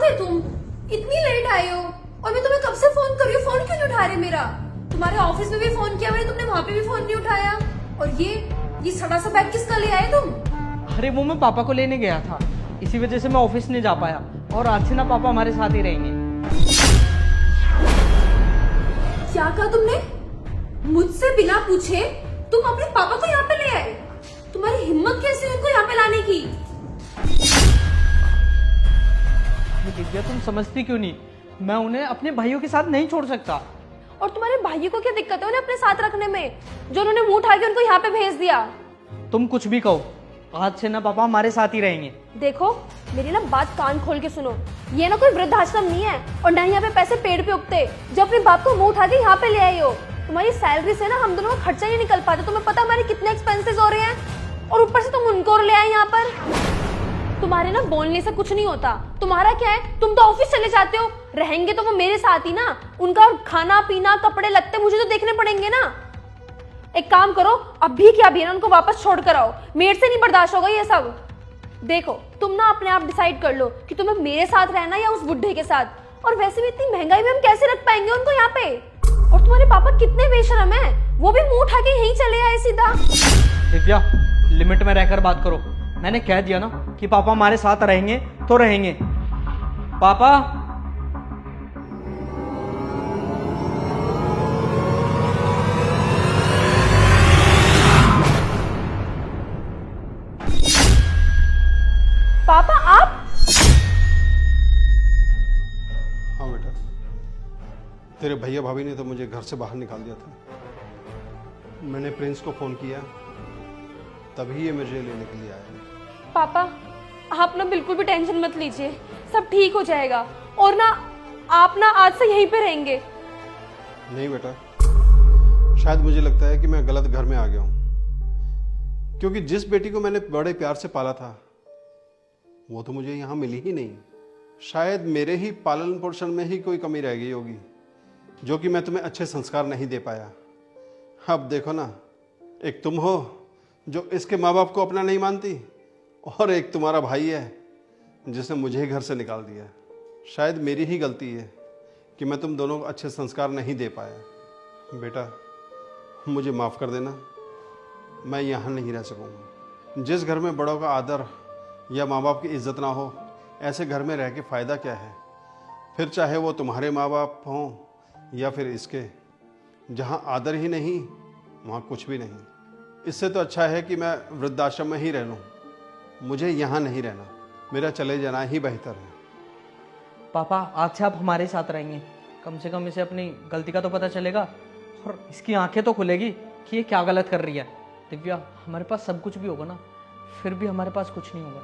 गए तुम? इतनी लेट आए हो और मैं तुम्हें कब से फोन कर रही हूँ, फोन क्यों नहीं उठा रहे मेरा? तुम्हारे ऑफिस में भी फोन किया मैंने, तुमने वहां पे भी फोन नहीं उठाया। और ये सड़ा सा बैग किसका ले आए तुम? अरे वो मैं पापा को लेने गया था, इसी वजह से मैं ऑफिस नहीं जा पाया। और आज से ना पापा हमारे साथ ही रहेंगे। क्या कहा तुमने? मुझसे बिना पूछे तुम अपने पापा को यहाँ पे ले आए? तुम्हारी हिम्मत कैसे हुई उनको यहाँ पे लाने की? दिव्या तुम समझती क्यों नहीं? मैं उन्हें अपने भाइयों के साथ नहीं छोड़ सकता। और तुम्हारे भाइयों को क्या दिक्कत है उन्हें अपने साथ रखने में, जो उन्होंने मुंह उठा के उनको यहाँ पे भेज दिया? तुम कुछ भी कहो, आज से ना पापा हमारे साथ ही रहेंगे। देखो मेरी ना बात कान खोल के सुनो, ये ना कोई वृद्धाश्रम नहीं है और ना ही यहाँ पे पैसे पेड़ पे उगते जो अपने बाप को मुंह उठा के यहाँ पे ले आई हो। तुम्हारी सैलरी से ना हम दोनों का खर्चा ही नहीं निकल पाता। तुम्हें पता हमारे कितने एक्सपेंसेस हो रहे हैं और ऊपर से तुम उनको ले आए यहाँ पर। तुम्हारे ना बोलने से कुछ नहीं होता। तुम्हारा क्या है, तुम तो ऑफिस चले जाते हो, रहेंगे तो वो मेरे साथ ही ना। उनका खाना पीना कपड़े लत्ते मुझे तो देखने पड़ेंगे ना। एक काम करो, अभी क्या अभी ना उनको वापस छोड़ कर आओ, मेरे से नहीं बर्दाश्त होगा ये सब। देखो तुम ना अपने आप डिसाइड कर लो कि तुम्हें मेरे साथ रहना या उस बुढ़े के साथ। और वैसे भी इतनी महंगाई में हम कैसे रख पाएंगे उनको यहाँ पे? और तुम्हारे पापा कितने बेशरम है, वो भी मुंह उठा के यहीं चले आए सीधा। दिव्या लिमिट में रहकर बात करो। मैंने कह दिया ना कि पापा हमारे साथ रहेंगे तो रहेंगे। पापा पापा आप? हाँ बेटा, तेरे भैया भाभी ने तो मुझे घर से बाहर निकाल दिया था। मैंने प्रिंस को फोन किया, तभी ये मुझे लेने के लिए आया। पापा आप ना बिल्कुल भी टेंशन मत लीजिए, सब ठीक हो जाएगा। और ना आप ना आज से यहीं पे रहेंगे। नहीं बेटा, शायद मुझे लगता है कि मैं गलत घर में आ गया हूँ, क्योंकि जिस बेटी को मैंने बड़े प्यार से पाला था वो तो मुझे यहाँ मिली ही नहीं। शायद मेरे ही पालन पोषण में ही कोई कमी रह गई होगी, जो कि मैं तुम्हें अच्छे संस्कार नहीं दे पाया। अब देखो ना, एक तुम हो जो इसके माँ बाप को अपना नहीं मानती, और एक तुम्हारा भाई है जिसने मुझे ही घर से निकाल दिया। शायद मेरी ही गलती है कि मैं तुम दोनों को अच्छे संस्कार नहीं दे पाया। बेटा मुझे माफ़ कर देना, मैं यहाँ नहीं रह सकूँगा। जिस घर में बड़ों का आदर या माँ बाप की इज्जत ना हो, ऐसे घर में रह के फ़ायदा क्या है? फिर चाहे वो तुम्हारे माँ बाप हों या फिर इसके। जहाँ आदर ही नहीं वहाँ कुछ भी नहीं। इससे तो अच्छा है कि मैं वृद्धाश्रम में ही रह लूँ, मुझे यहाँ नहीं रहना। मेरा चले जाना ही बेहतर है। पापा आज से आप हमारे साथ रहेंगे। कम से कम इसे अपनी गलती का तो पता चलेगा और इसकी आंखें तो खुलेगी कि ये क्या गलत कर रही है। दिव्या हमारे पास सब कुछ भी होगा ना, फिर भी हमारे पास कुछ नहीं होगा,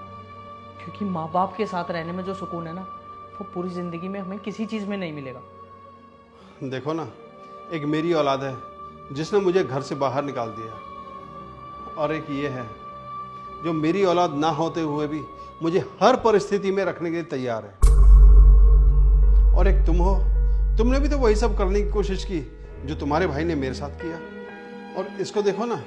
क्योंकि माँ बाप के साथ रहने में जो सुकून है ना, वो पूरी ज़िंदगी में हमें किसी चीज़ में नहीं मिलेगा। देखो ना, एक मेरी औलाद है जिसने मुझे घर से बाहर निकाल दिया, और एक ये है जो मेरी औलाद ना होते हुए भी मुझे हर परिस्थिति में रखने के लिए तैयार है। और एक तुम हो, तुमने भी तो वही सब करने की कोशिश की जो तुम्हारे भाई ने मेरे साथ किया। और इसको देखो ना,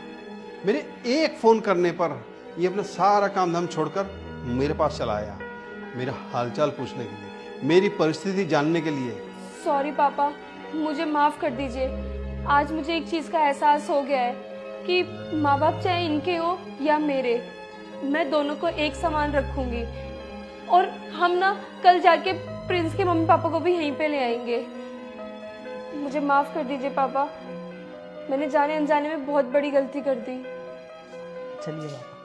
मेरे एक फ़ोन करने पर ये अपना सारा काम धाम छोड़कर मेरे पास चला आया, मेरा हालचाल पूछने के लिए, मेरी परिस्थिति जानने के लिए। सॉरी पापा, मुझे माफ कर दीजिए। आज मुझे एक चीज का एहसास हो गया है कि माँ बाप चाहे इनके हो या मेरे, मैं दोनों को एक समान रखूंगी। और हम ना कल जाके प्रिंस के मम्मी पापा को भी यहीं पे ले आएंगे। मुझे माफ कर दीजिए पापा, मैंने जाने अनजाने में बहुत बड़ी गलती कर दी। चलिए पापा।